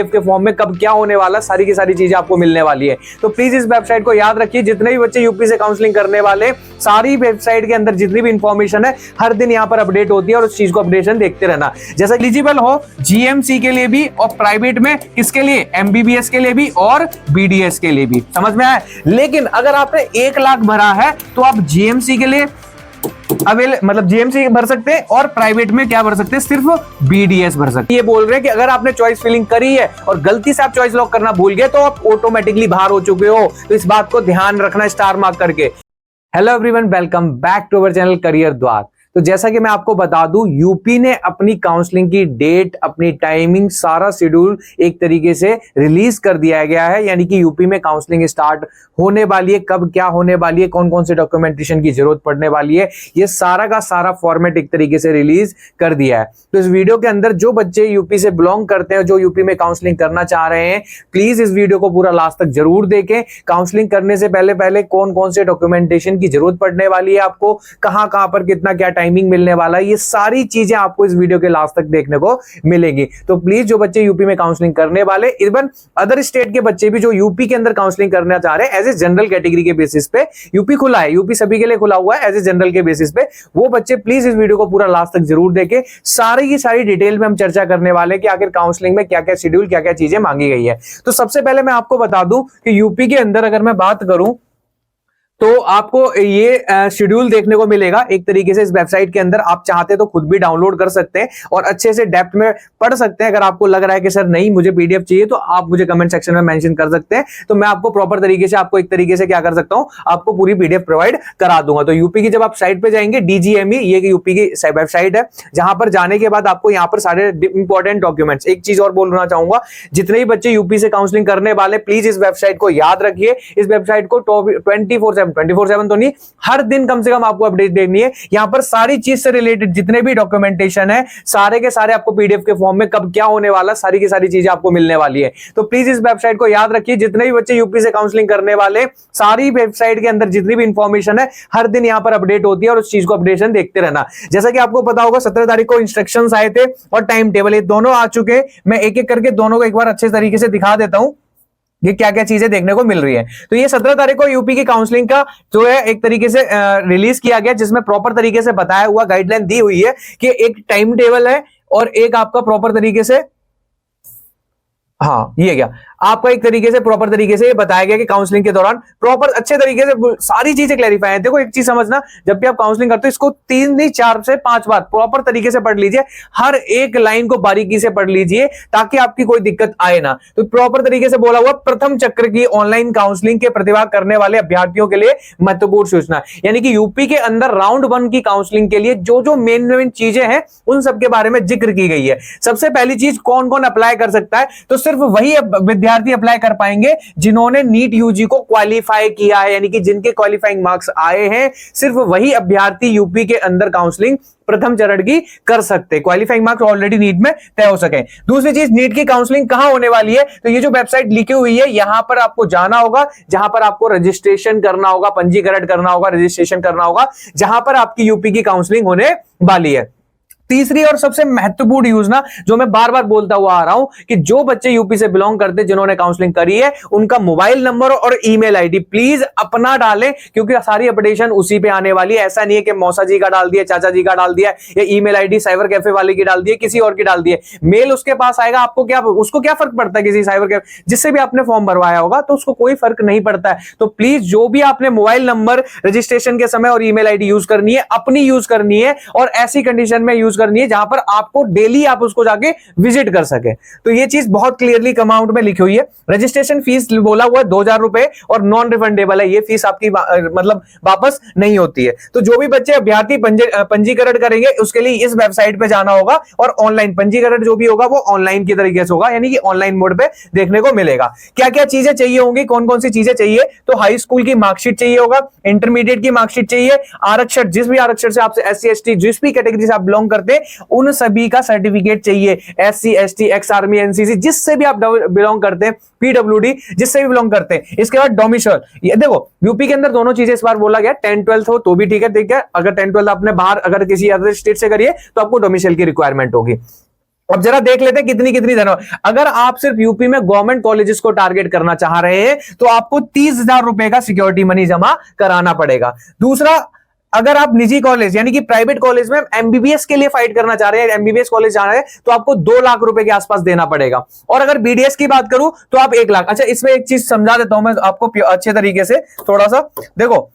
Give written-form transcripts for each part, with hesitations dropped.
के फॉर्म में कब क्या होने वाला, सारी की सारी चीजें आपको मिलने वाली है। तो प्लीज इस वेबसाइट को याद रखिए। जितने भी बच्चे यूपी से काउंसलिंग करने वाले, सारी वेबसाइट के अंदर जितनी भी इंफॉर्मेशन है हर दिन यहाँ पर अपडेट होती है और उस चीज को अपडेशन देखते रहना। जैसा एलिजिबल हो जीएमसी के लिए भी और प्राइवेट में किसके लिए, एमबीबीएस के लिए भी और बीडीएस के लिए भी। समझ में आया? लेकिन अगर आपने 1 लाख भरा है तो आप जीएमसी के लिए मतलब जीएमसी भर सकते हैं और प्राइवेट में क्या भर सकते हैं, सिर्फ बीडीएस भर सकते हैं। ये बोल रहे हैं कि अगर आपने चॉइस फिलिंग करी है और गलती से आप चॉइस लॉक करना भूल गए तो आप ऑटोमेटिकली बाहर हो चुके हो। तो इस बात को ध्यान रखना स्टार मार्क करके। Hello everyone, welcome back to our channel career Dwar. तो जैसा कि मैं आपको बता दूं, यूपी ने अपनी काउंसलिंग की डेट, अपनी टाइमिंग, सारा शेड्यूल एक तरीके से रिलीज कर दिया गया है। यानी कि यूपी में काउंसलिंग स्टार्ट होने वाली है, कब क्या होने वाली है, कौन कौन से डॉक्यूमेंटेशन की जरूरत पड़ने वाली है, ये सारा का सारा फॉर्मेट एक तरीके से रिलीज कर दिया है। तो इस वीडियो के अंदर जो बच्चे यूपी से बिलोंग करते हैं, जो यूपी में काउंसलिंग करना चाह रहे हैं, प्लीज इस वीडियो को पूरा लास्ट तक जरूर देखें। काउंसलिंग करने से पहले कौन कौन से डॉक्यूमेंटेशन की जरूरत पड़ने वाली है, आपको कहां पर कितना क्या टाइमिंग मिलने वाला है, ये सारी चीजें आपको इस वीडियो के लास्ट तक देखने को मिलेंगी। तो प्लीज जो बच्चे यूपी में काउंसलिंग करने वाले, इवन अदर स्टेट के बच्चे भी जो यूपी के अंदर काउंसलिंग करना चाह रहे हैं, एज ए जनरल कैटेगरी के बेसिस पे, यूपी खुला है, यूपी सभी के लिए खुला हुआ है एज ए जनरल के बेसिस पे, वो बच्चे प्लीज इस वीडियो को पूरा लास्ट तक जरूर देखें। सारी की सारी डिटेल में हम चर्चा करने वाले हैं कि आखिर काउंसलिंग में क्या क्या शेड्यूल, क्या क्या चीजें मांगी गई है। तो सबसे पहले मैं आपको बता दूं कि यूपी के अंदर अगर मैं बात करूं तो आपको ये शेड्यूल देखने को मिलेगा एक तरीके से इस वेबसाइट के अंदर। आप चाहते तो खुद भी डाउनलोड कर सकते हैं और अच्छे से डेप्थ में पढ़ सकते हैं। अगर आपको लग रहा है कि सर नहीं मुझे पीडीएफ चाहिए, तो आप मुझे कमेंट सेक्शन में मेंशन कर सकते हैं। तो मैं आपको प्रॉपर तरीके से आपको एक तरीके से क्या कर सकता हूं, आपको पूरी पीडीएफ प्रोवाइड करा दूंगा। तो यूपी की जब आप साइट पे जाएंगे, डीजीएमई ये यूपी की वेबसाइट है, जहां पर जाने के बाद आपको यहाँ पर सारे इंपॉर्टेंट डॉक्यूमेंट्स। एक चीज और बोलना चाहूंगा, जितने भी बच्चे यूपी से काउंसलिंग करने वाले, प्लीज इस वेबसाइट को याद रखिए। इस वेबसाइट को 24/7 तो नहीं, हर दिन कम से कम आपको अपडेट देनी है। यहां पर सारी चीज से रिलेटेड जितने भी डॉक्यूमेंटेशन है, सारे के सारे आपको पीडीएफ के फॉर्म में कब क्या होने वाला, सारी की सारी चीजें आपको मिलने वाली है। तो प्लीज इस वेबसाइट को याद रखिए। जितने भी बच्चे यूपी से काउंसलिंग करने वाले, सारी वेबसाइट के अंदर जितनी भी इंफॉर्मेशन है हर दिन यहां पर अपडेट होती है और उस चीज को अपडेशन देखते रहना। जैसा कि आपको पता होगा 17 तारीख को इंस्ट्रक्शंस आए थे और टाइम टेबल, ये दोनों आ चुके हैं। मैं एक एक करके दोनों को एक बार अच्छे तरीके से दिखा देता हूं ये क्या क्या चीजें देखने को मिल रही है। तो ये 17 तारीख को यूपी की काउंसलिंग का जो है एक तरीके से रिलीज किया गया, जिसमें प्रॉपर तरीके से बताया हुआ, गाइडलाइन दी हुई है कि एक टाइम टेबल है और एक आपका प्रॉपर तरीके से, हाँ ये क्या आपका एक तरीके से प्रॉपर तरीके से ये बताया गया कि काउंसलिंग के दौरान प्रॉपर अच्छे तरीके से सारी चीजें क्लैरिफाई है। देखो एक चीज समझना, जब भी आप काउंसलिंग करते हो इसको 3 नहीं 4 से 5 बार प्रॉपर तरीके से पढ़ लीजिए। हर एक लाइन को बारीकी से पढ़ लीजिए ताकि आपकी कोई दिक्कत आए ना। तो प्रॉपर तरीके से बोला हुआ, प्रथम चक्र की ऑनलाइन काउंसलिंग के प्रतिभाग करने वाले अभ्यर्थियों के लिए महत्वपूर्ण सूचना। यानी कि यूपी के अंदर राउंड 1 की काउंसलिंग के लिए जो जो मेन चीजें हैं उन सबके बारे में जिक्र की गई है। सबसे पहली चीज, कौन कौन अप्लाई कर सकता है, तो सिर्फ वही विद्यार्थी अप्लाई कर पाएंगे जिन्होंने नीट यूजी को क्वालिफाई किया है। यानी कि जिनके क्वालिफाइंग मार्क्स आए हैं, सिर्फ वही अभ्यर्थी यूपी के अंदर काउंसलिंग प्रथम चरण की कर सकते, क्वालिफाइंग मार्क्स ऑलरेडी नीट में तय हो सके। दूसरी चीज, नीट की काउंसलिंग कहां होने वाली है, तो ये जो वेबसाइट लिखी हुई है यहां पर आपको जाना होगा, जहां पर आपको रजिस्ट्रेशन करना होगा, पंजीकरण करना होगा, रजिस्ट्रेशन करना होगा, जहां पर आपकी यूपी की काउंसलिंग होने वाली है। तीसरी और सबसे महत्वपूर्ण योजना जो मैं बार बार बोलता हुआ आ रहा हूं कि जो बच्चे यूपी से बिलोंग करते, जिन्होंने काउंसलिंग करी है, उनका मोबाइल नंबर और ईमेल आईडी प्लीज अपना डालें, क्योंकि सारी अपडेशन उसी पे आने वाली है। ऐसा नहीं है कि मौसा जी का डाल दिया, चाचा जी का डाल दिया, या ईमेल आईडी साइबर कैफे वाले की डाल दिए, किसी और की डाल दिए, मेल उसके पास आएगा। आपको क्या, उसको क्या फर्क पड़ता है, किसी साइबर कैफे जिससे भी आपने फॉर्म भरवाया होगा तो उसको कोई फर्क नहीं पड़ता है। तो प्लीज जो भी आपने मोबाइल नंबर रजिस्ट्रेशन के समय और ईमेल आईडी यूज करनी है, अपनी यूज करनी है और ऐसी कंडीशन में यूज करनी है जहां पर आपको डेली आप उसको जाके विजिट कर सके। तो ये चीज बहुत क्लियरली अमाउंट में लिखी हुई है। रजिस्ट्रेशन फीस बोला हुआ है 2000 रुपए और नॉन रिफंडेबल है, ये फीस आपकी मतलब वापस नहीं होती है। तो जो भी बच्चे अभ्यर्थी पंजीकरण करेंगे उसके लिए इस वेबसाइट पे जाना होगा और ऑनलाइन पंजीकरण जो भी होगा वो ऑनलाइन की तरीके से होगा, यानी कि ऑनलाइन मोड पे देखने को मिलेगा। क्या क्या चीजें चाहिए होंगी, कौन कौन सी चीजें चाहिए, तो हाई स्कूल की मार्कशीट चाहिए होगा, इंटरमीडिएट की मार्कशीट चाहिए, आरक्षण, जिस भी आरक्षण से आपसे SC ST जिस भी कैटेगरी से आप बिलोंग करते हैं उन सभी का सर्टिफिकेट चाहिए। SC ST ex army NCC जिससे भी आप बिलोंग करते हैं, PWD जिससे भी बिलोंग करते हैं। इसके बाद डोमिसाइल, ये देखो यूपी के अंदर दोनों चीजें इस बार बोला गया, 10-12 हो तो भी ठीक है, ठीक है। अगर 10-12 आपने बाहर अगर किसी अदर स्टेट से करिए तो आपको डोमिसाइल की रिक्वायरमेंट होगी। अब जरा देख लेते हैं कितनी कितनी धन। अगर आप सिर्फ यूपी में गवर्नमेंट कॉलेजेस को टारगेट करना चाह रहे हैं तो आपको 30,000 रुपए का सिक्योरिटी मनी जमा कराना पड़ेगा। दूसरा, अगर आप निजी कॉलेज यानी कि प्राइवेट कॉलेज में एमबीबीएस के लिए फाइट करना चाह रहे हैं, एमबीबीएस कॉलेज जाना है, तो आपको 2 लाख रुपए के आसपास देना पड़ेगा। और अगर बीडीएस की बात करूं तो आप 1 लाख। अच्छा, इसमें एक चीज समझा देता हूं मैं आपको अच्छे तरीके से। थोड़ा सा देखो,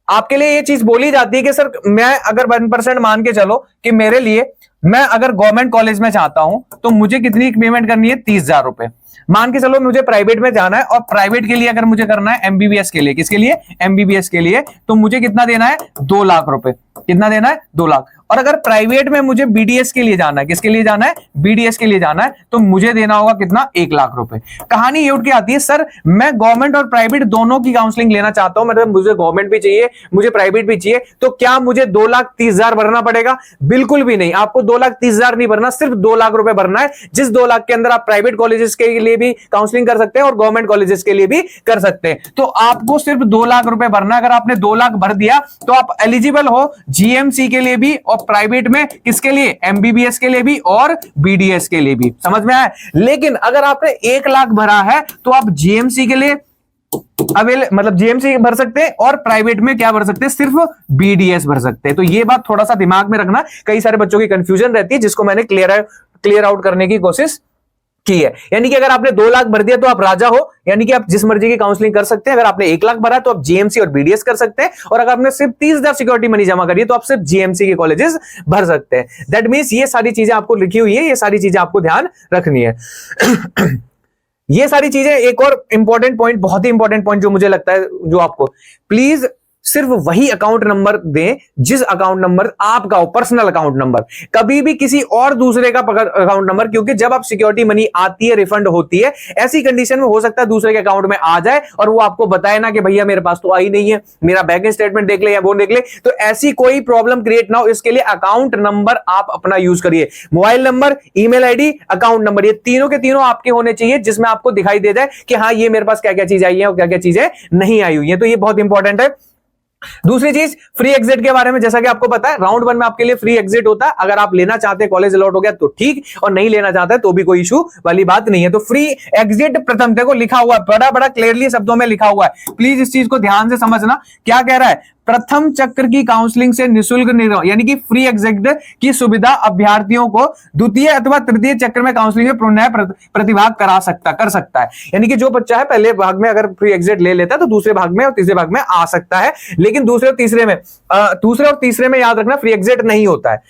आपके लिए ये चीज बोली जाती है कि सर मैं अगर 1% मान के चलो कि मेरे लिए, मैं अगर गवर्नमेंट कॉलेज में चाहता हूं तो मुझे कितनी पेमेंट करनी है, 30,000 रुपए मान के चलो। मुझे प्राइवेट में जाना है और प्राइवेट के लिए अगर मुझे करना है एमबीबीएस के लिए, किसके लिए, एमबीबीएस के लिए, तो मुझे कितना देना है, 2 लाख रुपए। कितना देना है, 2 लाख। और अगर प्राइवेट में मुझे बीडीएस के लिए जाना है, किसके लिए जाना है, बीडीएस के लिए जाना है, तो मुझे देना होगा कितना, 1 लाख रुपए। कहानी ये उठ के आती है, सर मैं गवर्नमेंट और प्राइवेट दोनों की काउंसलिंग लेना चाहता हूं, मतलब मुझे गवर्नमेंट भी चाहिए, मुझे प्राइवेट भी चाहिए, तो क्या मुझे 2,30,000 भरना पड़ेगा? बिल्कुल भी नहीं, आपको 2,30,000 नहीं भरना, सिर्फ 2 लाख रुपए भरना है, जिस 2 लाख के अंदर आप प्राइवेट कॉलेजेस के लिए भी काउंसलिंग कर सकते हैं और गवर्नमेंट कॉलेजेस के लिए भी कर सकते हैं। तो आपको सिर्फ 2 लाख रुपए भरना। अगर आपने 2 लाख भर दिया तो आप एलिजिबल हो जीएमसी के लिए भी और प्राइवेट में किसके लिए, एमबीबीएस के लिए भी और बीडीएस के लिए भी। समझ में आया? लेकिन अगर आपने 1 लाख भरा है तो आप जीएमसी के लिए मतलब जीएमसी भर सकते हैं और प्राइवेट में क्या भर सकते हैं, सिर्फ बीडीएस भर सकते हैं। तो ये बात थोड़ा सा दिमाग में रखना, कई सारे बच्चों की कंफ्यूजन रहती है, जिसको मैंने क्लियर आउट करने की कोशिश की है। यानी कि अगर आपने 2 लाख भर दिया तो आप राजा हो, यानी कि आप जिस मर्जी की काउंसलिंग कर सकते हैं। अगर आपने 1 लाख भरा तो आप जीएमसी और बीडीएस कर सकते हैं, और अगर आपने सिर्फ 30,000 सिक्योरिटी मनी जमा करी है तो आप सिर्फ जीएमसी के कॉलेजेस भर सकते हैं। दैट मींस ये सारी चीजें आपको लिखी हुई है, ये सारी चीजें आपको ध्यान रखनी है। ये सारी चीजें, एक और इंपॉर्टेंट पॉइंट, बहुत ही इंपॉर्टेंट पॉइंट जो मुझे लगता है, जो आपको प्लीज सिर्फ वही अकाउंट नंबर दें जिस अकाउंट नंबर आपका हो, पर्सनल अकाउंट नंबर, कभी भी किसी और दूसरे का अकाउंट नंबर, क्योंकि जब आप सिक्योरिटी मनी आती है, रिफंड होती है, ऐसी कंडीशन में हो सकता है दूसरे के अकाउंट में आ जाए और वो आपको बताए ना कि भैया मेरे पास तो आई नहीं है, मेरा बैंक स्टेटमेंट देख ले या वो देख ले। तो ऐसी कोई प्रॉब्लम क्रिएट ना हो, इसके लिए अकाउंट नंबर आप अपना यूज करिए। Mobile number, email ID, account number, ये तीनों के तीनों आपके होने चाहिए, जिसमें आपको दिखाई दे जाए कि हाँ ये मेरे पास क्या क्या चीज आई है और क्या क्या चीजें नहीं आई हुई है। तो ये बहुत इंपॉर्टेंट है। दूसरी चीज, फ्री एग्जिट के बारे में, जैसा कि आपको पता है राउंड 1 में आपके लिए फ्री एग्जिट होता है। अगर आप लेना चाहते हैं, कॉलेज अलॉट हो गया तो ठीक, और नहीं लेना चाहते हैं तो भी कोई इशू वाली बात नहीं है। तो फ्री एग्जिट प्रथम, देखो लिखा हुआ है, बड़ा बड़ा क्लियरली शब्दों में लिखा हुआ है, प्लीज इस चीज को ध्यान से समझना। क्या कह रहा है, प्रथम चक्र की काउंसलिंग से निःशुल्क निर्गमन, यानी कि फ्री एग्जिट की सुविधा अभ्यर्थियों को द्वितीय अथवा तृतीय चक्र में काउंसलिंग में पुनः प्रतिभाग कर सकता है। यानी कि जो बच्चा है पहले भाग में अगर फ्री एग्जिट ले लेता है तो दूसरे भाग में और तीसरे भाग में आ सकता है, लेकिन दूसरे और तीसरे में याद रखना फ्री एग्जिट नहीं होता है।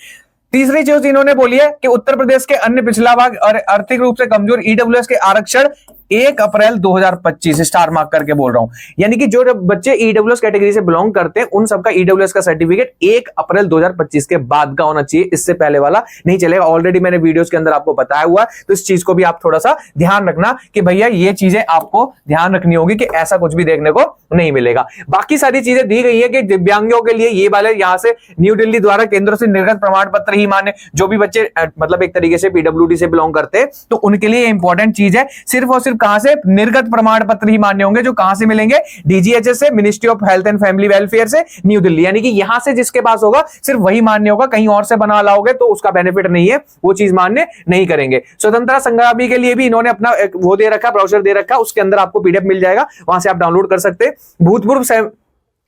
तीसरी चीज इन्होंने बोली है कि उत्तर प्रदेश के अन्य पिछड़ा भाग और आर्थिक रूप से कमजोर ईडब्ल्यूएस के आरक्षण 1 अप्रैल 2025, स्टार मार्क करके बोल रहा हूं, यानी कि जो बच्चे ईडब्ल्यूएस कैटेगरी से बिलोंग करते हैं उन सबका ईडब्ल्यूएस का सर्टिफिकेट 1 अप्रैल 2025 के बाद का होना चाहिए, इससे पहले वाला नहीं चलेगा। ऑलरेडी मैंने वीडियोस के अंदर आपको बताया हुआ, तो इस चीज को भी आप थोड़ा सा ध्यान रखना कि भैया ये चीजें आपको ध्यान रखनी होगी कि ऐसा कुछ भी देखने को नहीं मिलेगा। बाकी सारी चीजें दी गई है कि दिव्यांगों के लिए ये वाले यहां से न्यू दिल्ली द्वारा केंद्र से निर्गत प्रमाण पत्र ही माने, जो भी बच्चे मतलब एक तरीके से पीडब्ल्यूडी से बिलोंग करते हैं तो उनके लिए इंपॉर्टेंट चीज है, सिर्फ और सिर्फ कहां से, निर्गत प्रमाण पत्र ही मान्य होंगे, जो कहां से मिलेंगे, डीजीएचएस से, ministry of health and family welfare से, न्यू दिल्ली। यानी कि यहां से जिसके पास होगा सिर्फ वही मान्य होगा, कहीं और से बना लाओगे तो उसका बेनिफिट नहीं है, वो चीज मान्य नहीं करेंगे। स्वतंत्रता संग्रामी के लिए भी इन्होंने अपना वो दे रखा, ब्राउजर दे रखा, उसके अंदर आपको पीडीएफ मिल जाएगा, वहां से आप डाउनलोड कर सकते हैं। भूतपूर्व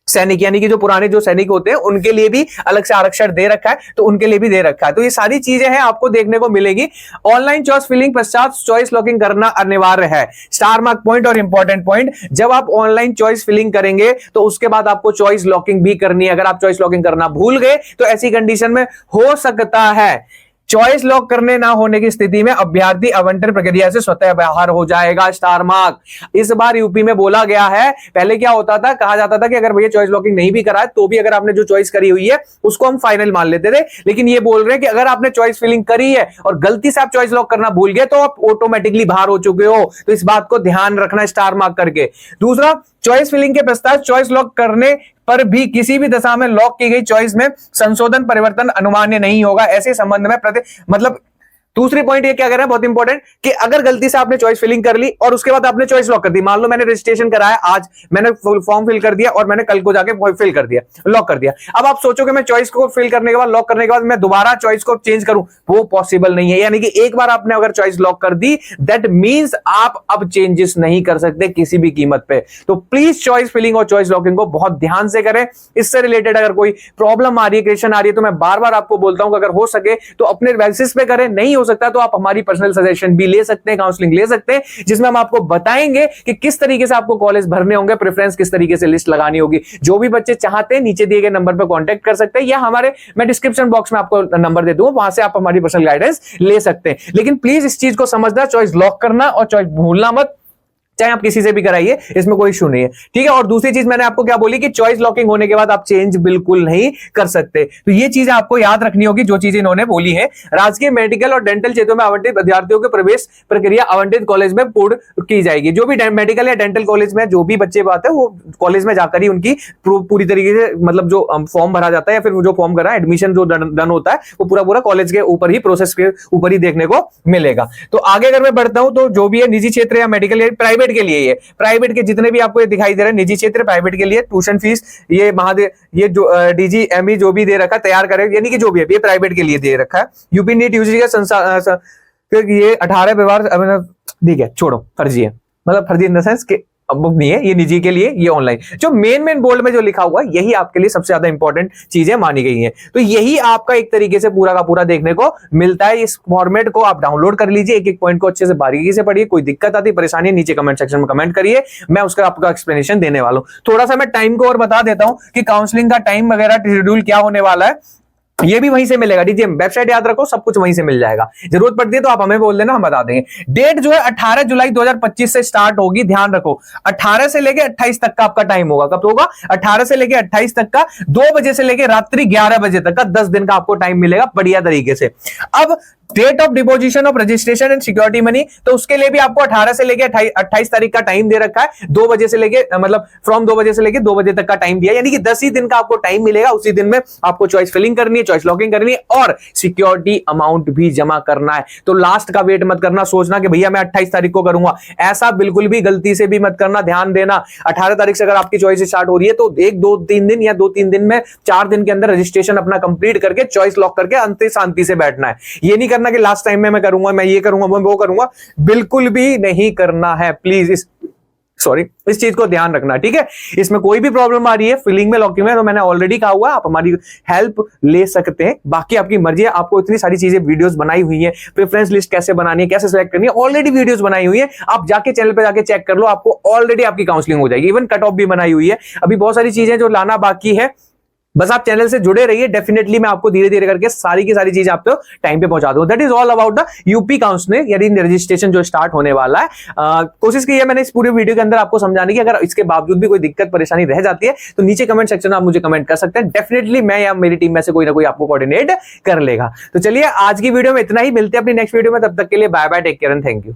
सैनिक, यानी कि जो पुराने जो सैनिक होते हैं उनके लिए भी अलग से आरक्षण दे रखा है, तो उनके लिए भी दे रखा है। तो ये सारी चीजें हैं आपको देखने को मिलेगी। ऑनलाइन चॉइस फिलिंग पश्चात चॉइस लॉकिंग करना अनिवार्य है, स्टार मार्क पॉइंट और इंपॉर्टेंट पॉइंट। जब आप ऑनलाइन चॉइस फिलिंग करेंगे तो उसके बाद आपको चॉइस लॉकिंग भी करनी है। अगर आप चॉइस लॉकिंग करना भूल गए तो ऐसी कंडीशन में हो सकता है चॉइस लॉक करने ना होने की स्थिति में अभ्यर्थी आवंटन प्रक्रिया से स्वतः बाहर हो जाएगा, स्टार मार्क। इस बार यूपी में बोला गया है, पहले क्या होता था, कहा जाता था कि अगर भैया चॉइस लॉकिंग नहीं भी करा है तो भी अगर आपने जो चॉइस करी हुई है उसको हम फाइनल मान लेते थे, लेकिन ये बोल रहे हैं कि अगर आपने चॉइस फिलिंग करी है और गलती से आप चॉइस लॉक करना भूल गए तो आप ऑटोमेटिकली बाहर हो चुके हो। तो इस बात को ध्यान रखना, स्टार मार्क करके। दूसरा, चॉइस फिलिंग के पश्चात चॉइस लॉक करने पर भी किसी भी दशा में लॉक की गई चॉइस में संशोधन परिवर्तन अनुमान्य नहीं होगा। ऐसे संबंध में मतलब दूसरी पॉइंट ये क्या कह रहा है, बहुत इंपॉर्टेंट, कि अगर गलती से आपने चॉइस फिलिंग कर ली और उसके बाद आपने चॉइस लॉक कर दी, मान लो मैंने रजिस्ट्रेशन कराया आज, मैंने फॉर्म फिल कर दिया और मैंने कल को जाके फिल कर दिया, लॉक कर दिया। अब आप सोचोगे मैं चॉइस को फिल करने के बाद, लॉक करने के बाद मैं दोबारा चॉइस को चेंज करूं, वो पॉसिबल नहीं है। यानी कि एक बार आपने अगर चॉइस लॉक कर दी, दैट मींस आप अब चेंजेस नहीं कर सकते किसी भी कीमत पे। तो प्लीज चॉइस फिलिंग और चॉइस लॉकिंग को बहुत ध्यान से करें। इससे रिलेटेड अगर कोई प्रॉब्लम आ रही है, क्वेश्चन आ रही है, तो मैं बार बार आपको बोलता हूं कि अगर हो सके तो अपने बेसिस पे करें, नहीं हो सकता तो आप हमारी पर्सनल सजेशन भी ले सकते हैं, काउंसलिंग ले सकते हैं, जिसमें हम आपको बताएंगे कि किस तरीके से आपको कॉलेज भरने होंगे, प्रेफरेंस किस तरीके से लिस्ट लगानी होगी। जो भी बच्चे चाहते हैं नीचे दिए गए नंबर पर कांटेक्ट कर सकते हैं, या हमारे मैं डिस्क्रिप्शन बॉक्स में आपको नंबर दे दूंगा, वहां से आप हमारी पर्सनल गाइडेंस ले सकते हैं। लेकिन प्लीज इस चीज को समझना, चॉइस लॉक करना और चॉइस भूलना मत, चाहे आप किसी से भी कराइए, इसमें कोई इशू नहीं है, ठीक है। और दूसरी चीज मैंने आपको क्या बोली कि चॉइस लॉकिंग होने के बाद आप चेंज बिल्कुल नहीं कर सकते। तो ये चीजें आपको याद रखनी होगी जो चीजें इन्होंने बोली है। राजकीय मेडिकल और डेंटल क्षेत्रों में आवंटित विद्यार्थियों के प्रवेश प्रक्रिया आवंटित कॉलेज में पूर्ण की जाएगी। जो भी मेडिकल या डेंटल कॉलेज में जो भी बच्चे बात है, वो कॉलेज में जाकर ही उनकी पूरी तरीके से, मतलब जो फॉर्म भरा जाता है या फिर जो फॉर्म करा एडमिशन जो डन होता है, वो पूरा कॉलेज के ऊपर ही, प्रोसेस के ऊपर ही देखने को मिलेगा। तो आगे अगर मैं बढ़ता हूं, तो जो भी है निजी क्षेत्र या मेडिकल या प्राइवेट के लिए, प्राइवेट के जितने भी आपको ये दिखाई दे रहे हैं निजी क्षेत्र प्राइवेट के लिए, ट्यूशन फीस ये ये जो DGME जो भी दे रखा है तैयार करे, यानी कि जो भी है ये प्राइवेट के लिए दे रखा है। यूपी नीट यूजी का संसार, फिर ये 18 व्यवहार, ठीक है छोड़ो, फर्जी है, मतलब फर्जी इन द सेंस के बुक नहीं है, ये निजी के लिए, ये ऑनलाइन। जो मेन बोल्ड में जो लिखा हुआ है, यही आपके लिए सबसे ज्यादा इंपॉर्टेंट चीजें मानी गई हैं। तो यही आपका एक तरीके से पूरा का पूरा देखने को मिलता है। इस फॉर्मेट को आप डाउनलोड कर लीजिए, एक एक पॉइंट को अच्छे से बारीकी से पढ़िए। कोई दिक्कत आती, परेशानी, नीचे कमेंट सेक्शन में कमेंट करिए, मैं उसका आपका एक्सप्लेनेशन देने वाला हूं। थोड़ा सा मैं टाइम को और बता देता हूं कि काउंसलिंग का टाइम वगैरह शेड्यूल क्या होने वाला है, ये भी वहीं से मिलेगा। डीजीएम वेबसाइट याद रखो, सब कुछ वहीं से मिल जाएगा। जरूरत पड़ती है तो आप हमें बोल देना, हम बता देंगे। डेट जो है 18 जुलाई 2025 से स्टार्ट होगी, ध्यान रखो। 18 से लेके 28 तक का आपका टाइम होगा। कब होगा? 18 से लेके 28 तक का, 2 बजे से लेके रात्रि 11 बजे तक का 10 दिन का आपको टाइम मिलेगा बढ़िया तरीके से। अब date of deposition of registration and security money, तो उसके लिए भी आपको 18 से लेके 28 तारीख का टाइम दे रखा है। 2 बजे से लेके, मतलब फ्रॉम 2 बजे से लेके 2 बजे तक का टाइम दिया, यानी कि 10 ही दिन का आपको टाइम मिलेगा। उसी दिन में आपको चॉइस फिलिंग करनी है, चॉइस लॉकिंग करनी है और सिक्योरिटी अमाउंट भी जमा करना है। तो लास्ट का वेट मत करना, सोचना कि भैया मैं 28 तारीख को करूंगा, ऐसा बिल्कुल भी गलती से भी मत करना। ध्यान देना, 18 तारीख से अगर आपकी चॉइस स्टार्ट हो रही है तो 1-2-3 दिन या 2-3 दिन में, 4 दिन के अंदर रजिस्ट्रेशन अपना कंप्लीट करके चॉइस लॉक करके अंत शांति से बैठना है। ये नहीं करना कि लास्ट टाइम में मैं करूंगा, मैं ये करूंगा, मैं वो करूंगा, बिल्कुल भी नहीं करना है। प्लीज इस चीज को ध्यान रखना, ठीक है। इसमें कोई भी प्रॉब्लम आ रही है फिलिंग में, लॉकिंग में, तो मैंने ऑलरेडी कहा हुआ, आप हमारी हेल्प ले सकते हैं। बाकी आपकी मर्जी है, आपको इतनी सारी चीजें वीडियोस बनाई हुई है, प्रेफरेंस लिस्ट कैसे बनानी है, कैसे सेलेक्ट करनी है, ऑलरेडी वीडियोस बनाई हुई है। आप जाके चैनल पे जाके चेक कर लो, आपको ऑलरेडी आपकी काउंसलिंग हो जाएगी। इवन कट ऑफ भी बनाई हुई है। अभी बहुत सारी चीजें जो लाना बाकी है, बस आप चैनल से जुड़े रहिए। डेफिनेटली मैं आपको धीरे धीरे करके सारी की सारी चीजें आपको टाइम पे पहुंचा दूंगा। That is all about the UP counselling, यानी रजिस्ट्रेशन जो स्टार्ट होने वाला है। कोशिश की है मैंने इस पूरे वीडियो के अंदर आपको समझाने की। अगर इसके बावजूद भी कोई दिक्कत परेशानी रह जाती है तो नीचे कमेंट सेक्शन में आप मुझे कमेंट कर सकते हैं। डेफिनेटली मैं या मेरी टीम में से कोई ना कोई आपको कोऑर्डिनेट कर लेगा। तो चलिए आज की वीडियो में इतना ही, मिलते हैं अपनी नेक्स्ट वीडियो में। तब तक के लिए bye bye, take care and thank you.